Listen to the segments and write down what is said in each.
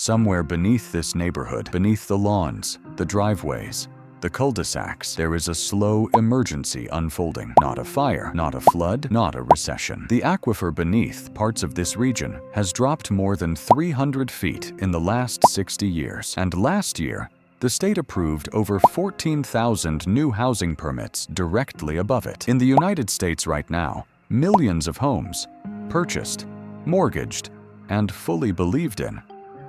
Somewhere beneath this neighborhood, beneath the lawns, the driveways, the cul-de-sacs, there is a slow emergency unfolding. Not a fire, not a flood, not a recession. The aquifer beneath parts of this region has dropped more than 300 feet in the last 60 years. And last year, the state approved over 14,000 new housing permits directly above it. In the United States right now, millions of homes, purchased, mortgaged, and fully believed in,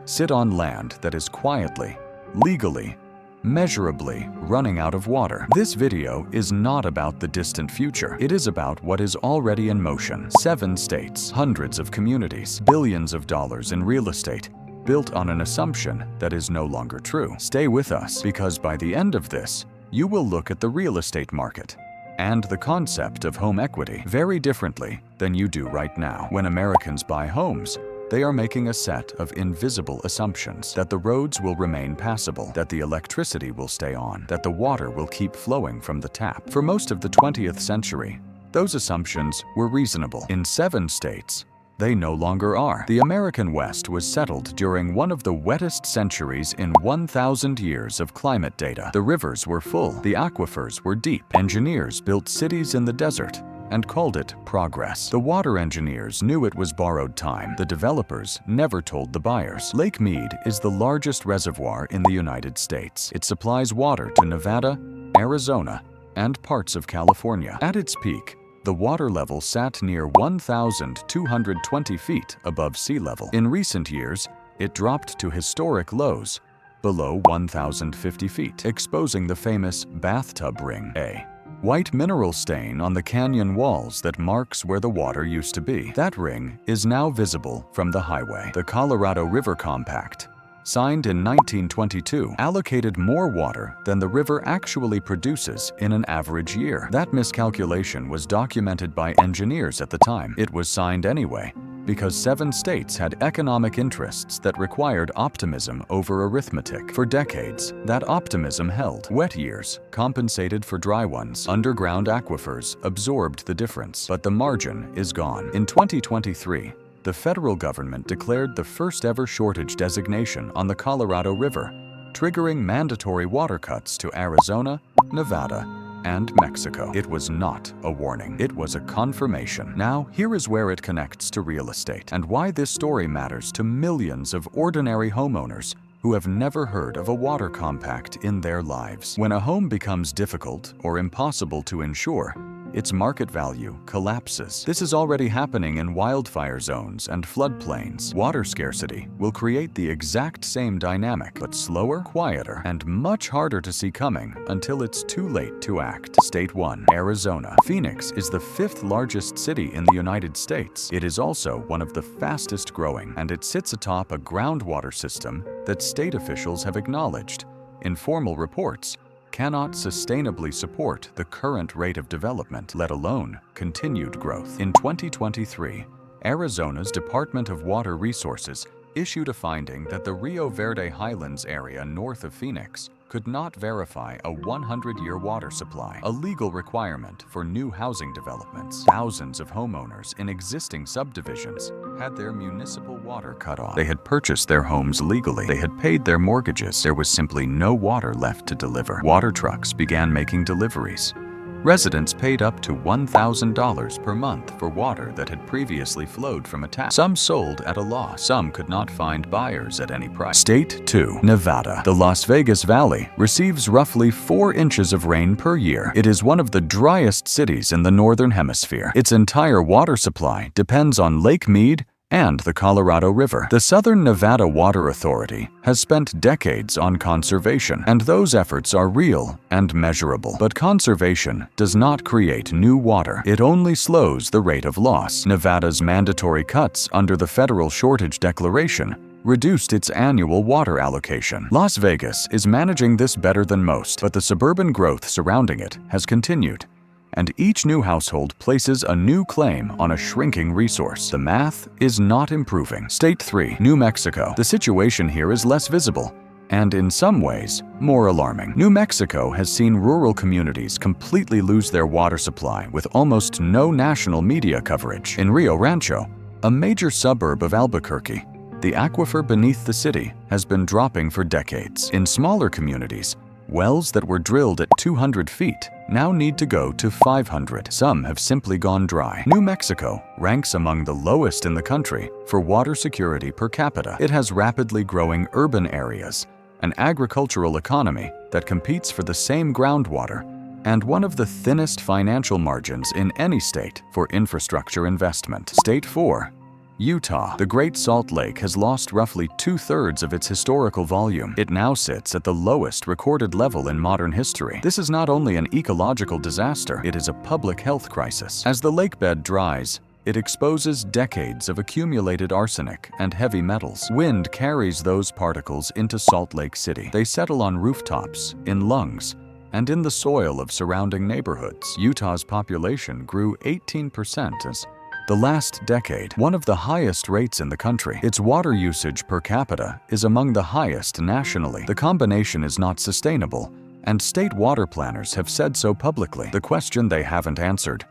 sit on land that is quietly, legally, measurably running out of water. This video is not about the distant future. It is about what is already in motion. 7 states, hundreds of communities, billions of dollars in real estate, built on an assumption that is no longer true. Stay with us, because by the end of this, you will look at the real estate market and the concept of home equity very differently than you do right now. When Americans buy homes, they are making a set of invisible assumptions: that the roads will remain passable, that the electricity will stay on, that the water will keep flowing from the tap. For most of the 20th century, those assumptions were reasonable. In 7 states, they no longer are. The American West was settled during one of the wettest centuries in 1,000 years of climate data. The rivers were full, the aquifers were deep. Engineers built cities in the desert and called it progress. The water engineers knew it was borrowed time. The developers never told the buyers. Lake Mead is the largest reservoir in the United States. It supplies water to Nevada, Arizona, and parts of California. At its peak, the water level sat near 1,220 feet above sea level. In recent years, it dropped to historic lows, below 1,050 feet, exposing the famous bathtub ring, a white mineral stain on the canyon walls that marks where the water used to be. That ring is now visible from the highway. The Colorado River Compact, signed in 1922, allocated more water than the river actually produces in an average year. That miscalculation was documented by engineers at the time. It was signed anyway, because 7 states had economic interests that required optimism over arithmetic. For decades, that optimism held. Wet years compensated for dry ones. Underground aquifers absorbed the difference, but the margin is gone. In 2023, the federal government declared the first ever shortage designation on the Colorado River, triggering mandatory water cuts to Arizona, Nevada, and Mexico. It was not a warning. It was a confirmation. Now, here is where it connects to real estate and why this story matters to millions of ordinary homeowners who have never heard of a water compact in their lives. When a home becomes difficult or impossible to insure, its market value collapses. This is already happening in wildfire zones and floodplains. Water scarcity will create the exact same dynamic, but slower, quieter, and much harder to see coming until it's too late to act. State 1, Arizona. Phoenix is the 5th largest city in the United States. It is also one of the fastest growing, and it sits atop a groundwater system that state officials have acknowledged, in formal reports, cannot sustainably support the current rate of development, let alone continued growth. In 2023, Arizona's Department of Water Resources issued a finding that the Rio Verde Highlands area north of Phoenix could not verify a 100-year water supply, a legal requirement for new housing developments. Thousands of homeowners in existing subdivisions had their municipal water cut off. They had purchased their homes legally. They had paid their mortgages. There was simply no water left to deliver. Water trucks began making deliveries. Residents paid up to $1,000 per month for water that had previously flowed from a tap. Some sold at a loss. Some could not find buyers at any price. State 2, Nevada. The Las Vegas Valley receives roughly 4 inches of rain per year. It is one of the driest cities in the Northern Hemisphere. Its entire water supply depends on Lake Mead and the Colorado River. The Southern Nevada Water Authority has spent decades on conservation, and those efforts are real and measurable. But conservation does not create new water. It only slows the rate of loss. Nevada's mandatory cuts under the federal shortage declaration reduced its annual water allocation. Las Vegas is managing this better than most, but the suburban growth surrounding it has continued, and each new household places a new claim on a shrinking resource. The math is not improving. State 3, New Mexico. The situation here is less visible and, in some ways, more alarming. New Mexico has seen rural communities completely lose their water supply with almost no national media coverage. In Rio Rancho, a major suburb of Albuquerque, The aquifer beneath the city has been dropping for decades. In smaller communities, wells that were drilled at 200 feet now need to go to 500. Some have simply gone dry. New Mexico ranks among the lowest in the country for water security per capita. It has rapidly growing urban areas, an agricultural economy that competes for the same groundwater, and one of the thinnest financial margins in any state for infrastructure investment. State 4. Utah. The Great Salt Lake has lost roughly 2/3 of its historical volume. It now sits at the lowest recorded level in modern history. This is not only an ecological disaster, it is a public health crisis. As the lakebed dries, it exposes decades of accumulated arsenic and heavy metals. Wind carries those particles into Salt Lake City. They settle on rooftops, in lungs, and in the soil of surrounding neighborhoods. Utah's population grew 18% as the last decade, one of the highest rates in the country. Its water usage per capita is among the highest nationally. The combination is not sustainable, and state water planners have said so publicly. The question they haven't answered,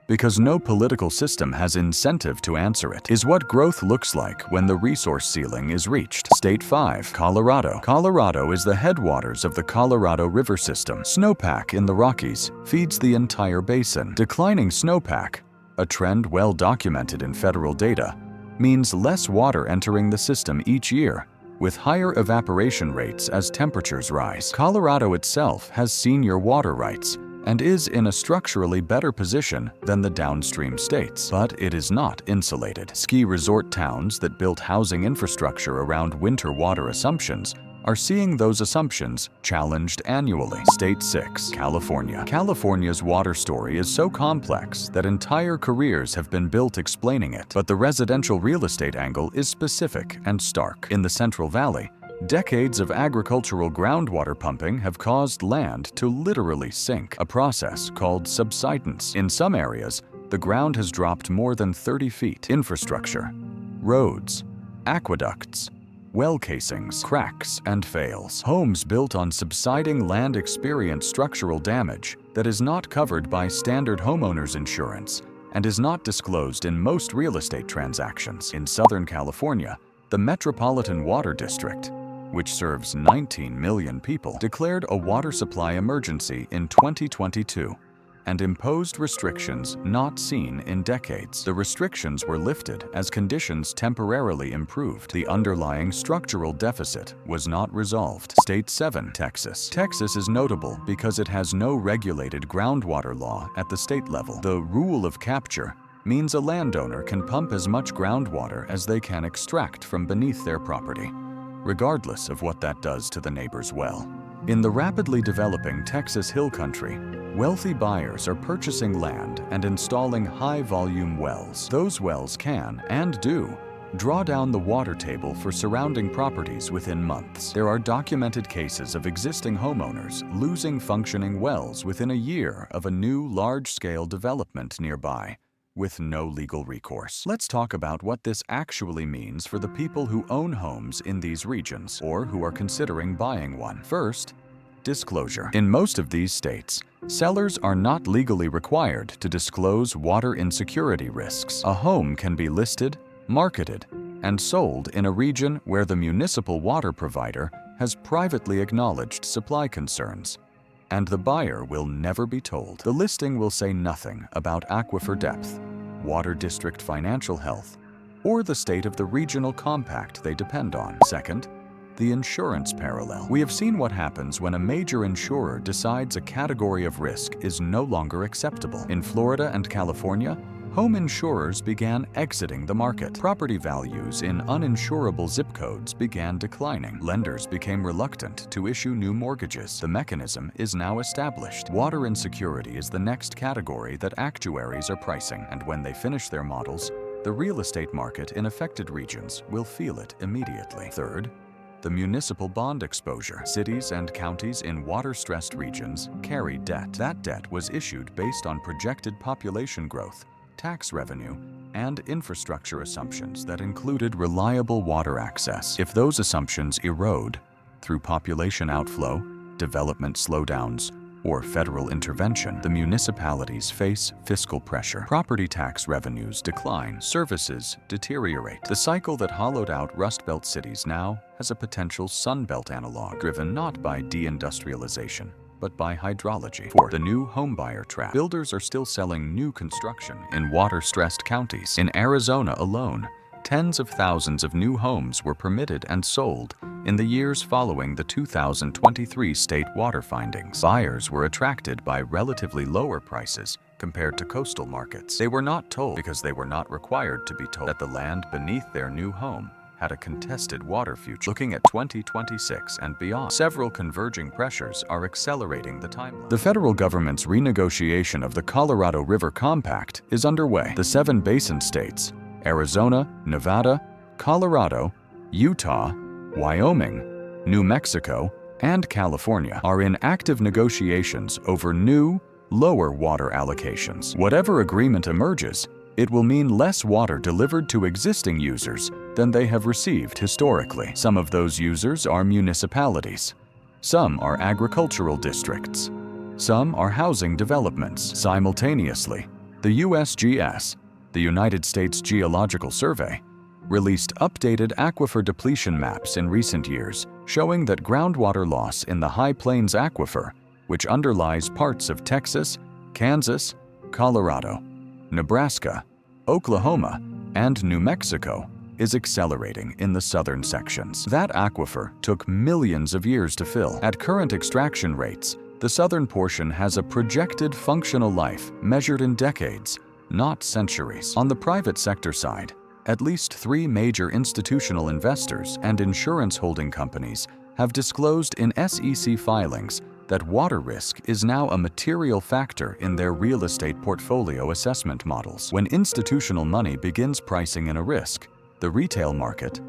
because no political system has incentive to answer it, is what growth looks like when the resource ceiling is reached. State 5. Colorado. Colorado is the headwaters of the Colorado River system. Snowpack in the Rockies feeds the entire basin. Declining snowpack, a trend well documented in federal data, means less water entering the system each year, with higher evaporation rates as temperatures rise. Colorado itself has senior water rights and is in a structurally better position than the downstream states, but it is not insulated. Ski resort towns that built housing infrastructure around winter water assumptions are seeing those assumptions challenged annually. State 6. California. California's water story is so complex that entire careers have been built explaining it, but the residential real estate angle is specific and stark. In the Central Valley, decades of agricultural groundwater pumping have caused land to literally sink, a process called subsidence. In some areas, the ground has dropped more than 30 feet. Infrastructure, roads, aqueducts, well casings, cracks, and fails. Homes built on subsiding land experience structural damage that is not covered by standard homeowners insurance and is not disclosed in most real estate transactions. In Southern California, the Metropolitan Water District, which serves 19 million people, declared a water supply emergency in 2022 and imposed restrictions not seen in decades. The restrictions were lifted as conditions temporarily improved. The underlying structural deficit was not resolved. State 7. Texas. Texas is notable because it has no regulated groundwater law at the state level. The rule of capture means a landowner can pump as much groundwater as they can extract from beneath their property, regardless of what that does to the neighbor's well. In the rapidly developing Texas Hill Country, wealthy buyers are purchasing land and installing high-volume wells. Those wells can, and do, draw down the water table for surrounding properties within months. There are documented cases of existing homeowners losing functioning wells within a year of a new large-scale development nearby, with no legal recourse. Let's talk about what this actually means for the people who own homes in these regions or who are considering buying one. First, disclosure. In most of these states, sellers are not legally required to disclose water insecurity risks. A home can be listed, marketed, and sold in a region where the municipal water provider has privately acknowledged supply concerns, and the buyer will never be told. The listing will say nothing about aquifer depth, water district financial health, or the state of the regional compact they depend on. Second, the insurance parallel. We have seen what happens when a major insurer decides a category of risk is no longer acceptable. In Florida and California, home insurers began exiting the market. Property values in uninsurable zip codes began declining. Lenders became reluctant to issue new mortgages. The mechanism is now established. Water insecurity is the next category that actuaries are pricing, and when they finish their models, the real estate market in affected regions will feel it immediately. Third, the municipal bond exposure. Cities and counties in water-stressed regions carry debt. That debt was issued based on projected population growth, tax revenue, and infrastructure assumptions that included reliable water access. If those assumptions erode through population outflow, development slowdowns, or federal intervention, the municipalities face fiscal pressure. Property tax revenues decline, services deteriorate. The cycle that hollowed out Rust Belt cities now has a potential Sun Belt analog, driven not by deindustrialization, but by hydrology. 4. The new homebuyer trap. Builders are still selling new construction in water-stressed counties. In Arizona alone, tens of thousands of new homes were permitted and sold in the years following the 2023 state water findings. Buyers were attracted by relatively lower prices compared to coastal markets. They were not told, because they were not required to be told, that the land beneath their new home had a contested water future. Looking at 2026 and beyond, several converging pressures are accelerating the timeline. The federal government's renegotiation of the Colorado River Compact is underway. The 7 basin states, Arizona, Nevada, Colorado, Utah, Wyoming, New Mexico, and California, are in active negotiations over new, lower water allocations. Whatever agreement emerges, it will mean less water delivered to existing users than they have received historically. Some of those users are municipalities. Some are agricultural districts. Some are housing developments. Simultaneously, the USGS, the United States Geological Survey, released updated aquifer depletion maps in recent years, showing that groundwater loss in the High Plains Aquifer, which underlies parts of Texas, Kansas, Colorado, Nebraska, Oklahoma, and New Mexico, is accelerating in the southern sections. That aquifer took millions of years to fill. At current extraction rates, the southern portion has a projected functional life measured in decades, not centuries. On the private sector side, at least 3 major institutional investors and insurance holding companies have disclosed in SEC filings that water risk is now a material factor in their real estate portfolio assessment models. When institutional money begins pricing in a risk, the retail market,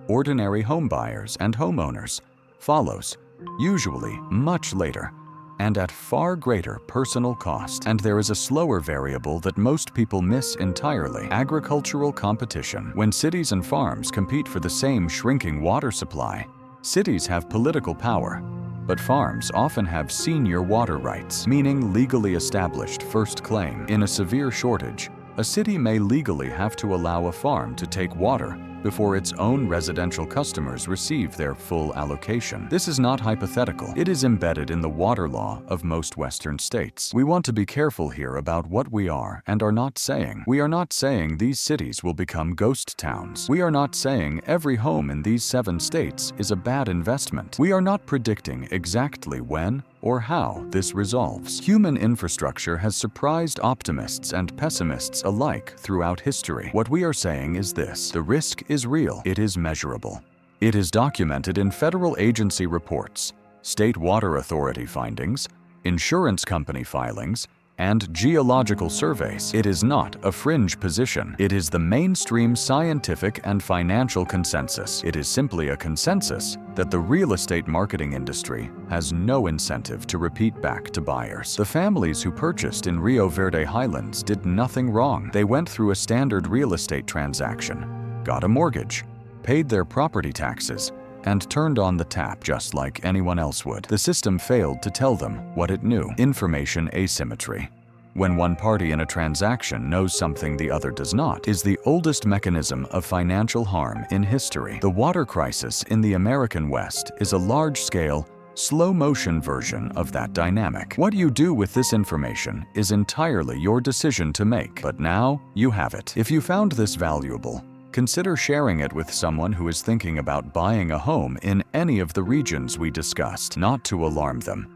ordinary home buyers and homeowners, follows, usually much later, and at far greater personal cost. And there is a slower variable that most people miss entirely: agricultural competition. When cities and farms compete for the same shrinking water supply, cities have political power, but farms often have senior water rights, meaning legally established first claim. In a severe shortage, a city may legally have to allow a farm to take water before its own residential customers receive their full allocation. This is not hypothetical. It is embedded in the water law of most Western states. We want to be careful here about what we are and are not saying. We are not saying these cities will become ghost towns. We are not saying every home in these 7 states is a bad investment. We are not predicting exactly when or how this resolves. Human infrastructure has surprised optimists and pessimists alike throughout history. What we are saying is this: the risk is real. It is measurable. It is documented in federal agency reports, state water authority findings, insurance company filings, and geological surveys. It is not a fringe position. It is the mainstream scientific and financial consensus. It is simply a consensus that the real estate marketing industry has no incentive to repeat back to buyers. The families who purchased in Rio Verde Highlands did nothing wrong. They went through a standard real estate transaction, got a mortgage, paid their property taxes, and turned on the tap just like anyone else would. The system failed to tell them what it knew: information asymmetry. When one party in a transaction knows something the other does not, is the oldest mechanism of financial harm in history. The water crisis in the American West is a large-scale, slow-motion version of that dynamic. What you do with this information is entirely your decision to make, but now you have it. If you found this valuable, consider sharing it with someone who is thinking about buying a home in any of the regions we discussed, not to alarm them,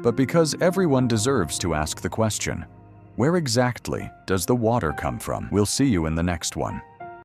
but because everyone deserves to ask the question: where exactly does the water come from? We'll see you in the next one.